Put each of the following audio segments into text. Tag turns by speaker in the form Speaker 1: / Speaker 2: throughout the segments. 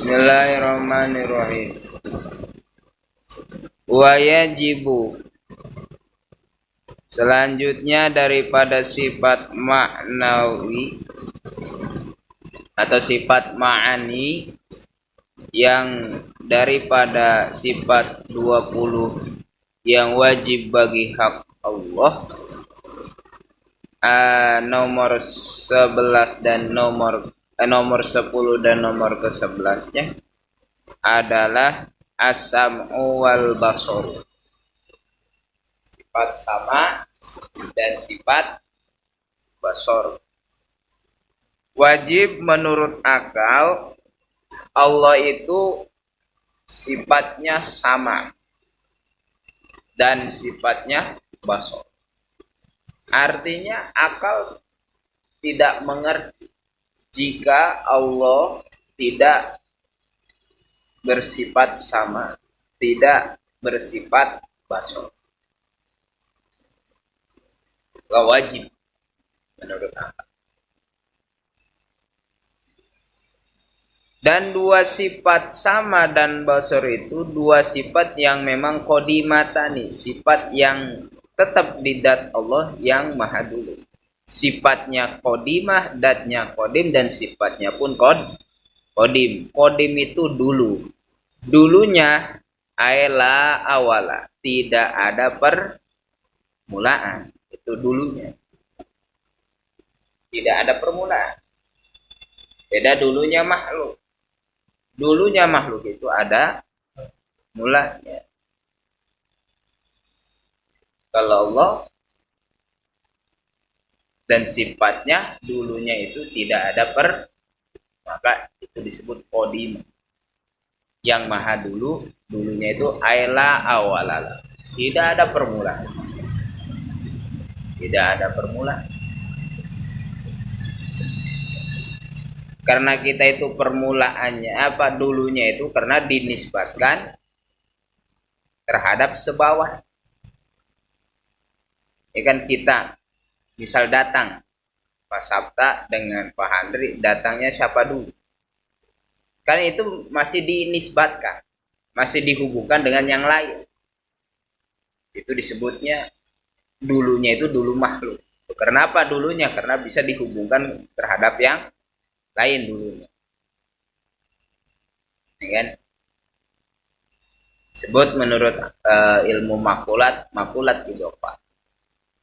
Speaker 1: Bismillahirrahmanirrahim. Wa yajibu, selanjutnya daripada sifat ma'nawi atau sifat ma'ani yang daripada sifat 20 yang wajib bagi hak Allah, nomor 11 dan nomor 10 dan nomor ke-11-nya adalah as-sam'u wal basar. Sifat sama dan sifat basar. Wajib menurut akal Allah itu sifatnya sama dan sifatnya basar. Artinya akal tidak mengerti jika Allah tidak bersifat sama, tidak bersifat basar. Gak wajib menurut akal. Dan dua sifat sama dan basar itu dua sifat yang memang qadimatani, sifat yang tetap di zat Allah yang maha dulu. Sifatnya qadimah, zatnya qadim, dan sifatnya pun qadim. Qadim itu dulu. Dulunya aila awala, tidak ada permulaan. Itu dulunya. Tidak ada permulaan. Beda dulunya makhluk. Dulunya makhluk itu ada mulanya. Kalau Allah dan sifatnya dulunya itu tidak ada maka itu disebut qadim. Yang maha dulu, dulunya itu aila awalala. Tidak ada permulaan. Tidak ada permulaan. Karena kita itu permulaannya apa dulunya itu karena dinisbatkan terhadap sebawah. Ya kan kita misal datang Pak Sabta dengan Pak Handri, datangnya siapa dulu? Kan itu masih dinisbatkan, masih dihubungkan dengan yang lain. Itu disebutnya dulunya itu dulu makhluk. Kenapa dulunya? Karena bisa dihubungkan terhadap yang lain dulunya. Ya kan? Sebut menurut ilmu makulat idofa.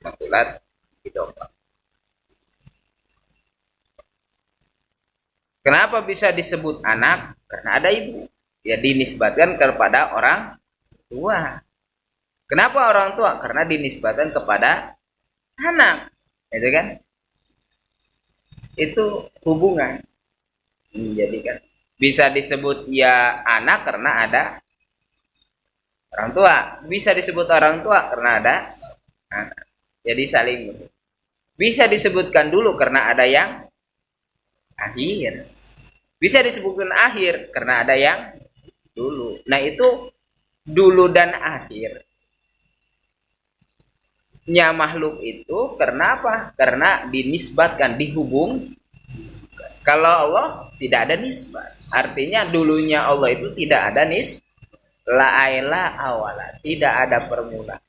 Speaker 1: Makulat idofa. Kenapa bisa disebut anak? Karena ada ibu. Ya dinisbatkan kepada orang tua. Kenapa orang tua? Karena dinisbatkan kepada anak. Itu kan? Itu hubungan. Jadi kan bisa disebut ya anak karena ada orang tua. Bisa disebut orang tua karena ada anak. Jadi saling. Bisa disebutkan dulu karena ada yang akhir. Bisa disebutkan akhir karena ada yang dulu. Nah itu dulu dan akhir. Nya makhluk itu karena apa? Karena dinisbatkan, dihubung. Kalau Allah tidak ada nisbat. Artinya dulunya Allah itu tidak ada la'aila awala. Tidak ada permulaan.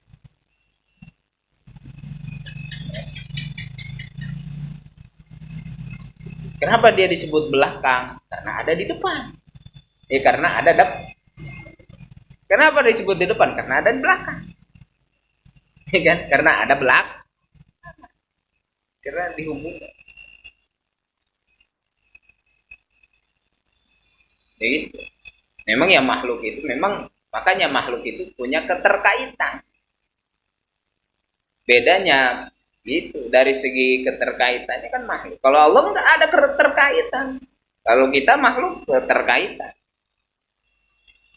Speaker 1: Kenapa dia disebut belakang? Karena ada di depan. Karena ada Kenapa disebut di depan? Karena ada di belakang. Kan? Karena ada belakang. Karena dihubungkan. Begitu. Memang ya makhluk itu makanya makhluk itu punya keterkaitan. Bedanya gitu dari segi keterkaitannya kan makhluk. Kalau Allah nggak ada keterkaitan. Kalau kita makhluk keterkaitan.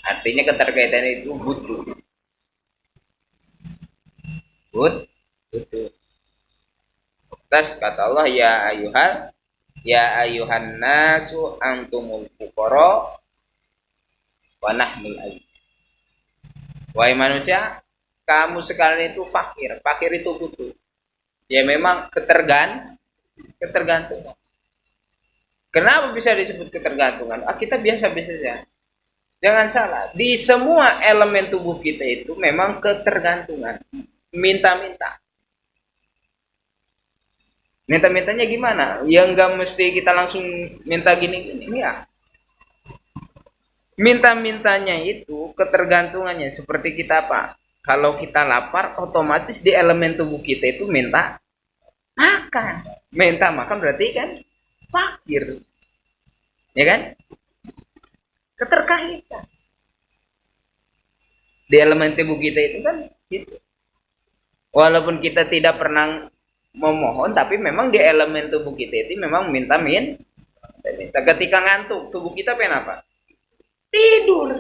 Speaker 1: Artinya keterkaitan itu butuh. Butuh. Terus kata Allah ya ayuhan nasu antumul fuqara wa nahnul aghniyah. Wahai manusia, kamu sekalian itu fakir. Fakir itu butuh. Ya memang ketergantungan. Kenapa bisa disebut ketergantungan? Kita biasa-biasa saja. Jangan salah, di semua elemen tubuh kita itu memang ketergantungan. Minta-minta. Minta-mintanya gimana? Yang nggak mesti kita langsung minta gini-gini. Ya. Minta-mintanya itu ketergantungannya. Seperti kita apa? Kalau kita lapar, otomatis di elemen tubuh kita itu minta makan. Minta makan berarti kan fakir. Ya kan? Keterkaitan. Di elemen tubuh kita itu kan gitu. Walaupun kita tidak pernah memohon, tapi memang di elemen tubuh kita itu memang minta. Ketika ngantuk, tubuh kita pengen apa? Tidur.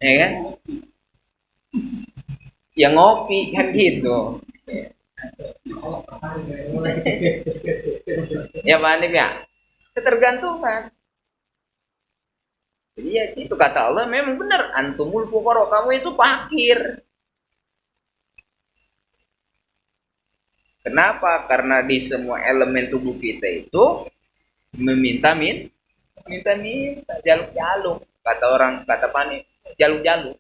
Speaker 1: Ya kan? Ya ngopi kan gitu. Ya Pak Hanif ya, ketergantungan. Jadi ya itu kata Allah memang benar, antumul fuqara, kamu itu fakir. Kenapa? Karena di semua elemen tubuh kita itu meminta jaluk-jaluk. Kata orang, kata Pak Hanif, jaluk-jaluk.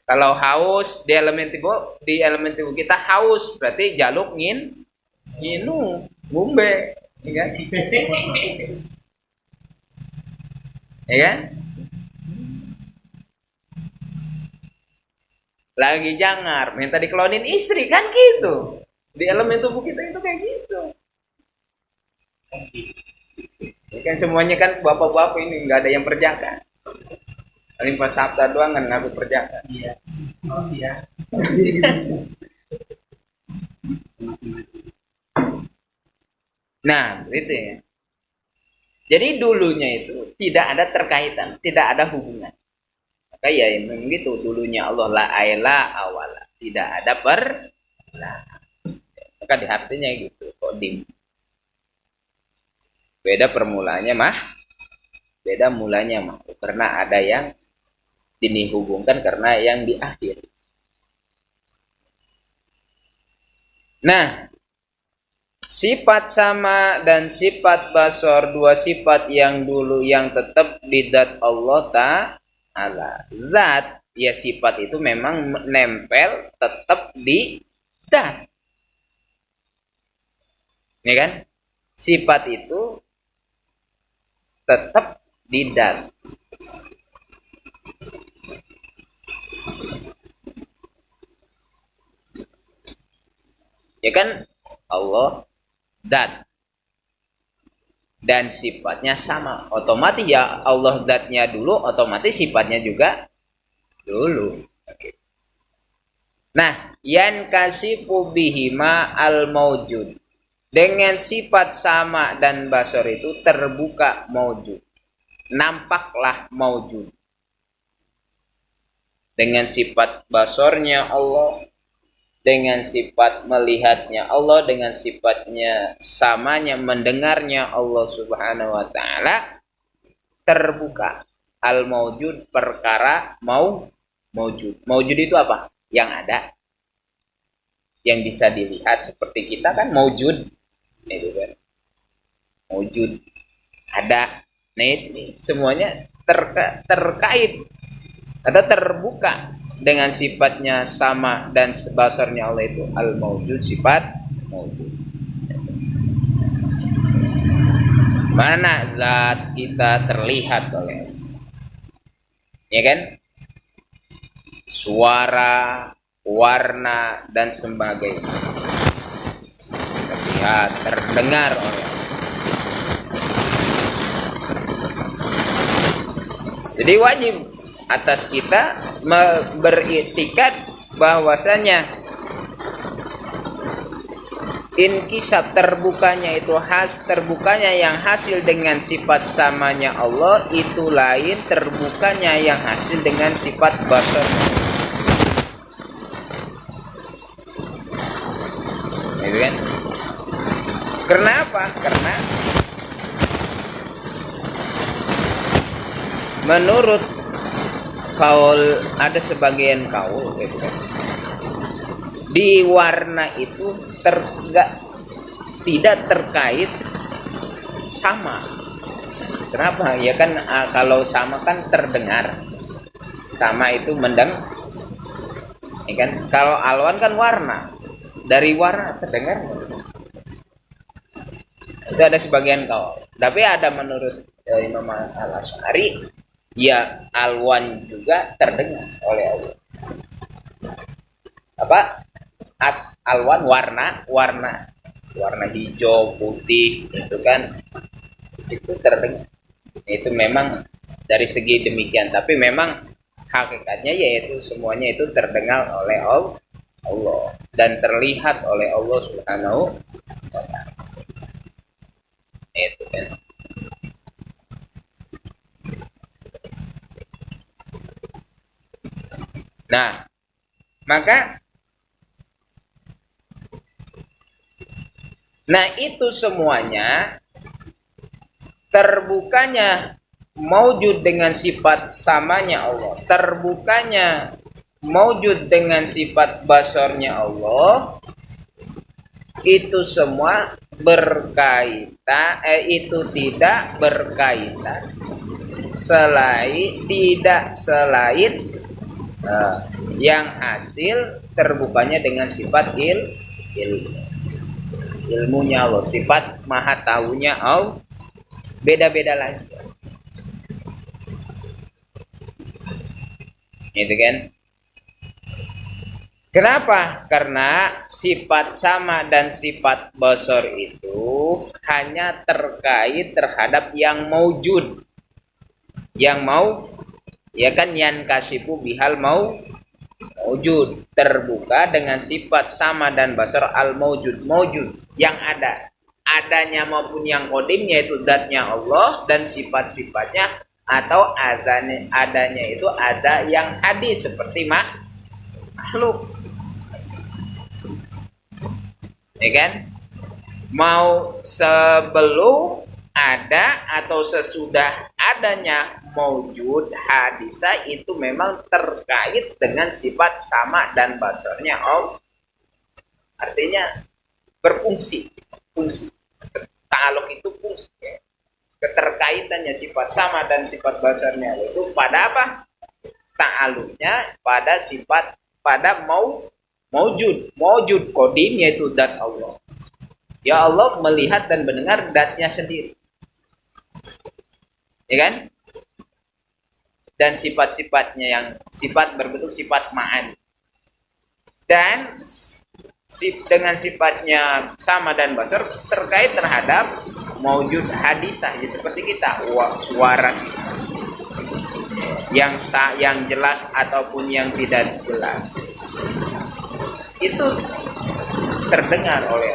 Speaker 1: Kalau haus di elemen tubuh kita haus berarti jaluk nginu ngombe, ya kan? Ya kan? Lagi jangar minta dikelonin istri kan gitu. Di elemen tubuh kita itu kayak gitu. Ya kan semuanya kan bapak-bapak ini nggak ada yang perjaka. Paling pas Sabta doang kan ngaku perjaka. Iya. Oh ya. Nah, itu ya. Jadi dulunya itu tidak ada terkaitan, tidak ada hubungan. Maka ya memang gitu, dulunya Allah la aila awala, tidak ada maka di artinya gitu, kodim. Beda permulaannya beda mulanya karena ada yang dihubungkan karena yang di akhir. Nah, sifat sama dan sifat basor, dua sifat yang dulu yang tetap di zat Allah Ta'ala. Zat, ya sifat itu memang nempel tetap di zat. Ya kan? Sifat itu tetap di zat. Ya kan? Allah zat dan sifatnya sama, otomatis ya Allah zatnya dulu, otomatis sifatnya juga dulu. Oke. Nah, yan kasifu bihima al maujud, dengan sifat sama dan basor itu terbuka maujud, nampaklah maujud. Dengan sifat basornya Allah, dengan sifat melihatnya Allah, dengan sifatnya samanya mendengarnya Allah Subhanahu wa taala, terbuka al maujud, perkara maujud. Maujud itu apa? Yang ada, yang bisa dilihat, seperti kita kan maujud, itu kan maujud, ada. Nah ini semuanya terkait atau terbuka dengan sifatnya sama dan basarnya Allah itu al-maujud, sifat maujud. Mana zat kita terlihat oleh, ya kan? Suara, warna dan sebagainya terlihat, terdengar oleh. Jadi wajib atas kita beriktikad bahwasanya inkisab, terbukanya yang hasil dengan sifat samanya Allah itu lain terbukanya yang hasil dengan sifat basar. Gitu kan? Kenapa? Karena menurut kaul, ada sebagian kaul gitu kan, di warna itu tidak terkait sama. Kenapa? Ya kan kalau sama kan terdengar. Sama itu ya kan? Kalau alwan kan warna. Dari warna terdengar. Itu ada sebagian kaum. Tapi ada menurut Imam Al-Asy'ari, ya alwan juga terdengar oleh Allah. Apa? Alwan warna hijau, putih, itu kan itu terdengar. Itu memang dari segi demikian, tapi memang hakikatnya yaitu semuanya itu terdengar oleh Allah dan terlihat oleh Allah Subhanahu wa taala. Itu kan. Nah, maka itu semuanya terbukanya maujud dengan sifat samanya Allah, terbukanya maujud dengan sifat basarnya Allah, itu semua berkaitan, itu tidak berkaitan selain yang hasil terbukanya dengan sifat ilmunya Allah, sifat maha tahunya Allah, beda-beda lagi. Itu kan. Kenapa? Karena sifat sama dan sifat basar itu hanya terkait terhadap yang maujud. Yang mau, ya kan, yan kasifu bihal maujud, terbuka dengan sifat sama dan basar al maujud, yang ada. Adanya maupun yang kodim, yaitu zatnya Allah dan sifat-sifatnya, atau adanya itu ada yang hadis seperti makhluk. Ya kan? Mau sebelum ada atau sesudah adanya maujud hadisah, itu memang terkait dengan sifat sama dan basarnya Allah. Artinya berfungsi, ta'aluk itu fungsi, ya. Keterkaitannya sifat sama dan sifat basarnya Allah itu pada apa? Ta'aluknya pada sifat, pada maujud kodim, yaitu zat Allah. Ya Allah melihat dan mendengar zatnya sendiri, ya kan? Dan sifat-sifatnya yang sifat berbentuk sifat ma'ani, dan dengan sifatnya sama dan basar terkait terhadap maujud hadisah, ya seperti kita, suara kita yang jelas ataupun yang tidak jelas, itu terdengar oleh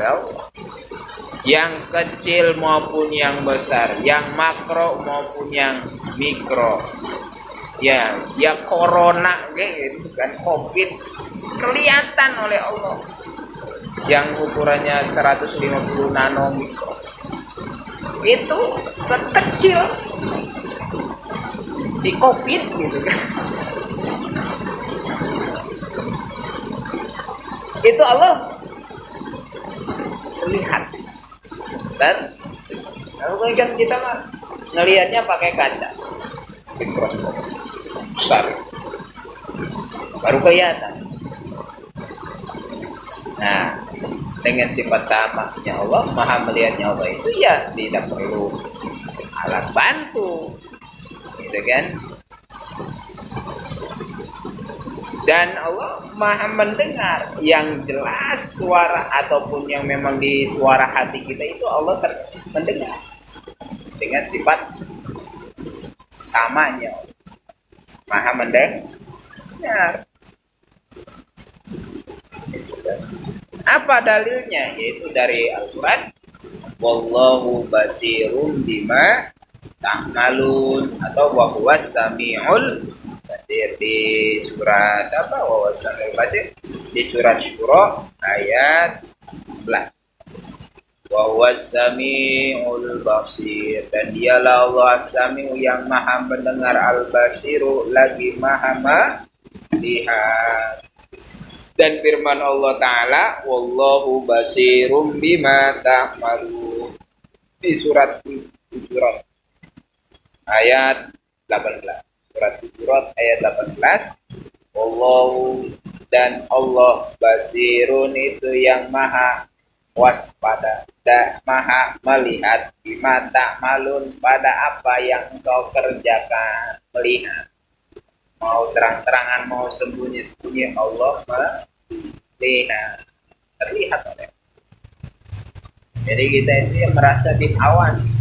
Speaker 1: Allah. Yang kecil maupun yang besar, yang makro maupun yang mikro. Ya corona gitu kan, COVID, kelihatan oleh Allah. Yang ukurannya 150 nanomikro. Itu sekecil si COVID gitu kan. Itu Allah lihat. Dan kalau kan kita mah ngelihatnya pakai kaca mikroskop besar, baru kelihatan. Nah, dengan sifat samanya Allah, maha melihatnya Allah itu ya tidak perlu alat bantu, gitu kan? Dan Allah maha mendengar, yang jelas suara ataupun yang memang di suara hati kita itu Allah mendengar dengan sifat samanya, maha mendengar. Apa dalilnya? Yaitu dari Al-Quran, wallahu basirum bima ta'malun, atau wa huwas sami'ul basir, di surat apa? Wa huwas sami'ul basir, di surat Syura ayat 11. Wa huwas sami'ul basir, dan dialah Allah As-Sami'u yang maha mendengar, Al-Basiru lagi maha melihat. Dan firman Allah Ta'ala, wallahu basirum bima ta'malun, di surat Hujurat ayat 18. Surat Hujurat ayat 18. Wallahu, dan Allah basirun itu yang maha waspada dan maha melihat bima ta'malun, pada apa yang engkau kerjakan. Melihat, mau terang-terangan mau sembunyi-sembunyi, Allah melihat, terlihat oleh. Jadi kita itu yang merasa diawasi.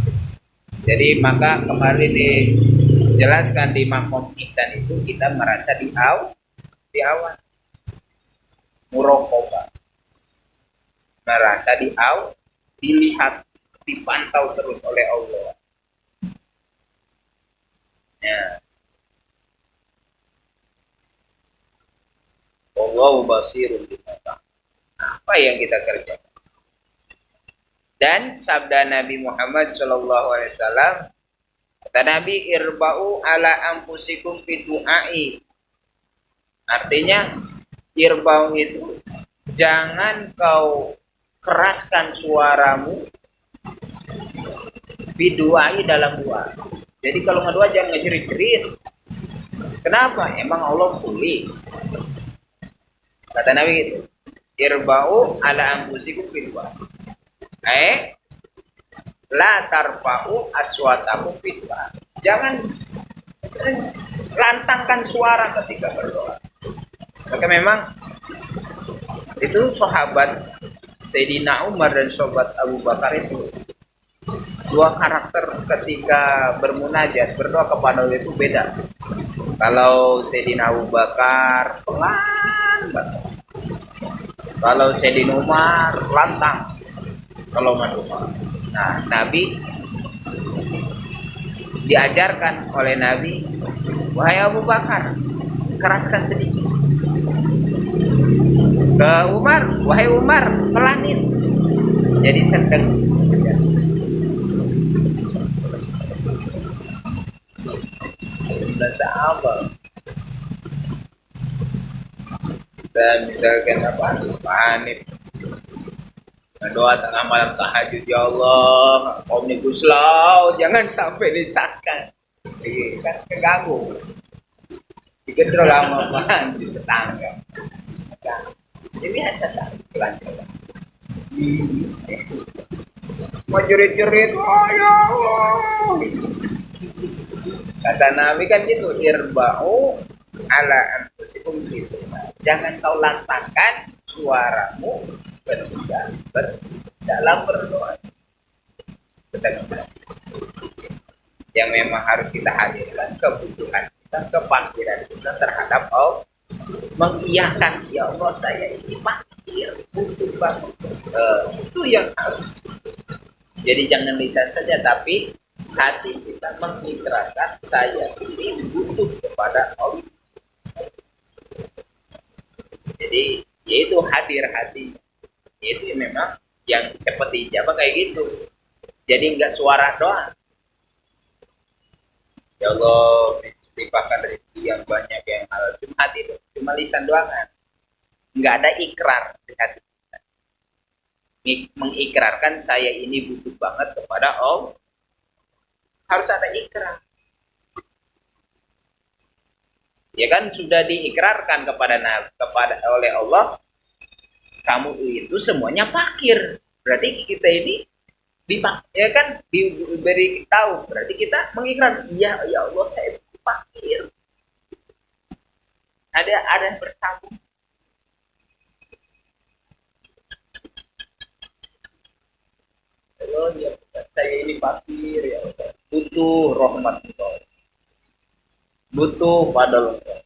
Speaker 1: Jadi maka kemarin dijelaskan di makom ihsan itu kita merasa diawasi, muraqabah, merasa dilihat, dipantau terus oleh Allah. Ya. Wallahu basirun bima ta'malun. Apa yang kita kerjakan? Dan sabda Nabi Muhammad SAW, kata Nabi, irba'u ala anfusikum fi du'ai. Artinya, irba'u itu jangan kau keraskan suaramu fi du'ai, dalam doa. Jadi kalau ngedoa jangan ngejerit-jerit. Kenapa? Emang Allah tuli. Kata Nabi gitu, irba'u ala anfusikum fi du'ai. La tarfa'u aswatakum fi du'a. Jangan lantangkan suara ketika berdoa. Maka memang itu sahabat Sayyidina Umar dan sahabat Abu Bakar itu dua karakter ketika bermunajat, berdoa kepada Allah itu beda. Kalau Sayyidina Abu Bakar pelan banget. Kalau Sayyidina Umar lantang kalau berdoa. Nah, Nabi diajarkan oleh Nabi, wahai Abu Bakar, keraskan sedikit. Ke Umar, wahai Umar, pelanin. Jadi sedang. Bahasa apa? Dan misalkan apa? Panik. Doa tengah malam tahajud, ya Allah, Omnibus Law jangan sampai disahkan. Kan keganggu. Dikendro lama banget di tetangga. Ini biasa saja pelan-pelan. Mau jerit-jerit, oh ya Allah. Kata Nabi kan gitu, irba'u ala anfusikum gitu. Jangan kau lantangkan suaramu dalam berdoa. Yang memang harus kita hadirkan kebutuhan kita, kepakiran kita terhadap Allah. Mengiyakan, ya Allah saya ini fakir, butuh banget. Itu yang harus. Jadi jangan lisan saja, tapi hati kita mengikrarkan saya ini butuh kepada Allah. Jadi yaitu hadir hati. Itu memang yang cepat dijawab kayak gitu. Jadi enggak suara doa. Ya Allah, limpahkan rezeki yang banyak yang halal. Cuma hati itu, cuma lisan doangan. Enggak ada ikrar di hati kita. Mengikrarkan saya ini butuh banget kepada Allah. Harus ada ikrar. Ya kan sudah diikrarkan kepada oleh Allah. Kamu itu semuanya fakir. Berarti kita ini ya kan diberi tahu. Berarti kita mengikrar, iya ya Allah saya fakir. Ada yang bersambung. Allah ya saya ini fakir ya Allah. Butuh rahmat Allah. Butuh padal Allah.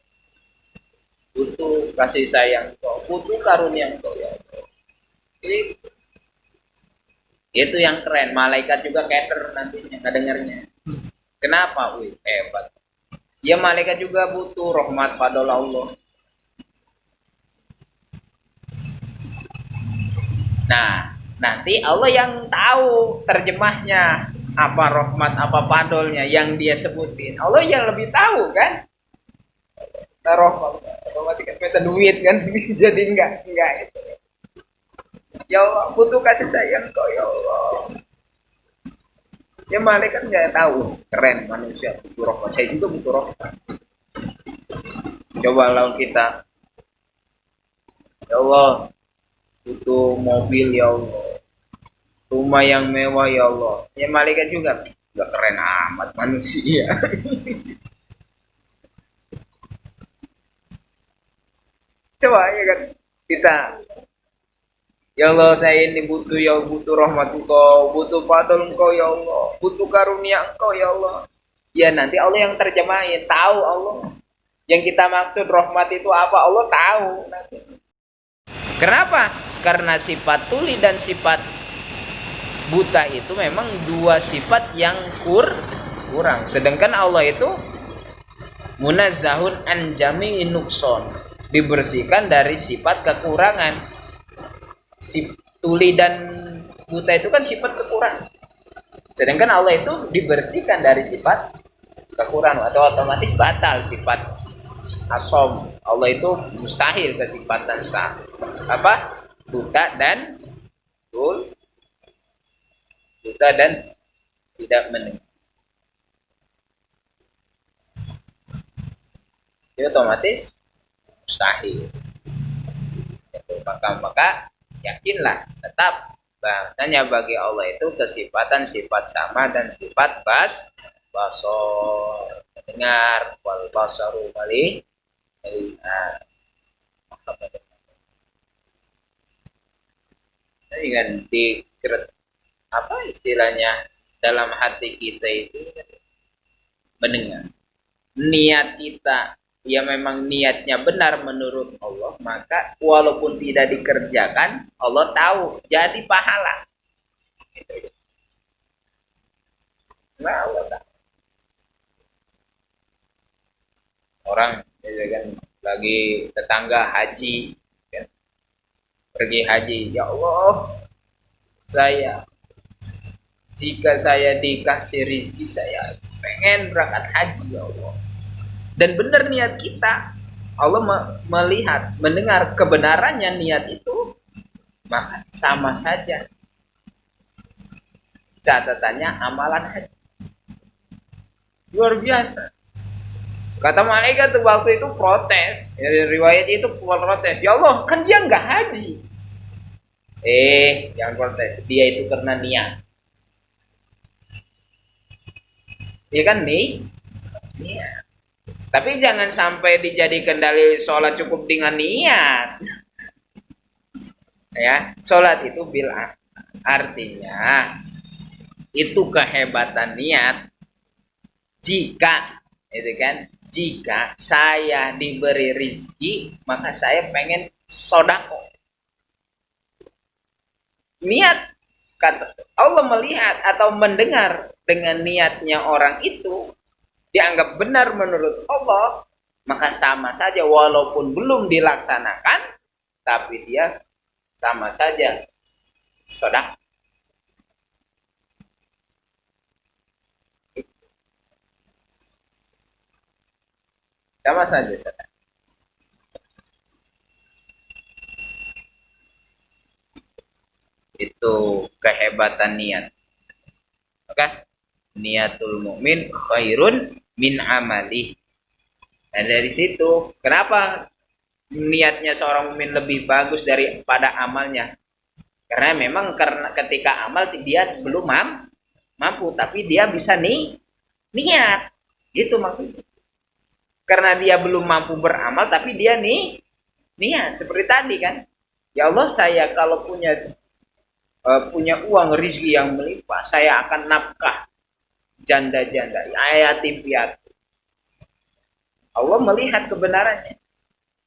Speaker 1: Butuh kasih sayang kau, butuh karunia kau ya Allah. Jadi itu yang keren. Malaikat juga cater nantinya ngedengarnya. Kenapa? Wih, hebat. Ya malaikat juga butuh rahmat pada Allah. Nah, nanti Allah yang tahu terjemahnya apa rahmat apa padolnya yang dia sebutin. Allah yang lebih tahu kan? Rahmat tiket minta duit kan. Jadi enggak itu. Ya Allah, butuh kasih sayang kau ya Allah. Ya malaikat nggak tahu, keren manusia butuh rahmat. Saya juga butuh rahmat. Coba lawan kita, ya Allah, butuh mobil ya Allah, rumah yang mewah ya Allah. Ya malaikat juga nggak keren amat manusia. Coba ya kan kita, ya Allah saya ini butuh ya butuh rahmat engkau, butuh fadl engkau ya Allah, butuh karunia engkau ya Allah. Ya nanti Allah yang terjemahin, tahu Allah. Yang kita maksud rahmat itu apa, Allah tahu nanti. Kenapa? Karena sifat tuli dan sifat buta itu memang dua sifat yang kurang. Sedangkan Allah itu munazzahun an jami'in nukson, dibersihkan dari sifat kekurangan. Tuli dan buta itu kan sifat kekurangan. Sedangkan Allah itu dibersihkan dari sifat kekurangan, atau otomatis batal sifat asom. Allah itu mustahil kesifatan buta dan tidak mendengar. Itu otomatis mustahil. Maka yakinlah tetap bahasanya bagi Allah itu kesifatan sifat sama dan sifat basor, mendengar, wal basaru melihat. Jadi kan apa istilahnya dalam hati kita itu mendengar. Niat kita ya memang niatnya benar menurut Allah, maka walaupun tidak dikerjakan Allah tahu, jadi pahala. Nah, Allah tahu. Orang ya kan lagi tetangga haji kan, pergi haji, ya Allah jika saya dikasih rezeki saya pengen berangkat haji ya Allah. Dan benar niat kita, Allah melihat, mendengar kebenarannya niat itu, maka sama saja catatannya amalan haji. Luar biasa. Kata malaikat tuh waktu itu protes, riwayat itu protes, ya Allah kan dia nggak haji. Jangan protes, dia itu karena niat. Iya kan nih? Niat. Tapi jangan sampai dijadikan dalil sholat cukup dengan niat. Ya, sholat itu bila artinya itu kehebatan niat. Jika, itu kan, jika saya diberi rezeki, maka saya pengen sodako. Niat, kata Allah melihat atau mendengar dengan niatnya orang itu, dianggap benar menurut Allah, maka sama saja walaupun belum dilaksanakan, tapi dia sama saja sedekah. Sama saja sedekah. Itu kehebatan niat. Oke? Niatul mukmin khairun min amali. Nah dari situ, kenapa niatnya seorang mukmin lebih bagus daripada amalnya? Karena memang ketika amal dia belum mampu, tapi dia bisa niat. Gitu maksudnya. Karena dia belum mampu beramal, tapi dia niat. Seperti tadi kan. Ya Allah, saya kalau punya uang rezeki yang melimpah, saya akan nafkah janda-janda, yatim piatu. Allah melihat kebenarannya,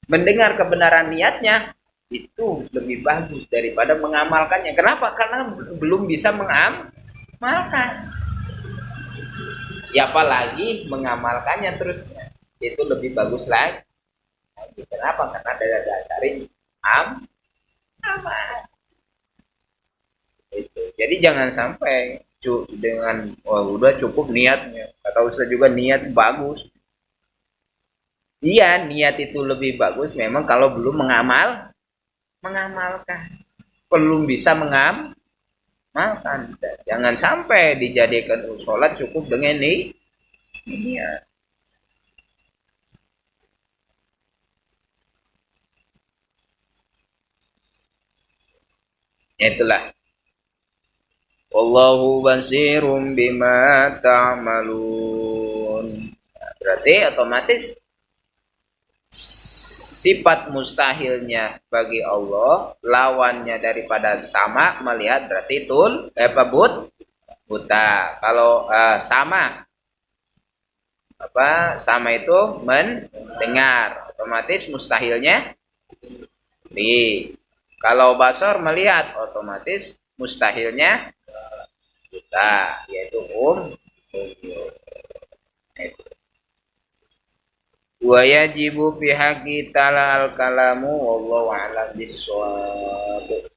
Speaker 1: mendengar kebenaran niatnya, itu lebih bagus daripada mengamalkannya. Kenapa? Karena belum bisa mengamalkan. Ya apalagi mengamalkannya terusnya, itu lebih bagus lagi. Kenapa? Karena dari dasarin amal. Itu. Jadi jangan sampai dengan udah cukup niatnya. Kata Ustaz juga niat bagus. Iya, niat itu lebih bagus memang kalau belum mengamalkan. Belum bisa mengamalkan. Jangan sampai dijadikan sholat cukup dengan ini. Niat. Ya itulah. Wallahu basirum bima ta'malun. Nah, berarti otomatis sifat mustahilnya bagi Allah, lawannya daripada sama melihat berarti buta. Kalau sama itu mendengar, otomatis mustahilnya di. Kalau basor melihat, otomatis mustahilnya buta, yaitu wa yajibu fi haqqi ta'ala al kalamu wallahu a'lam bissawab.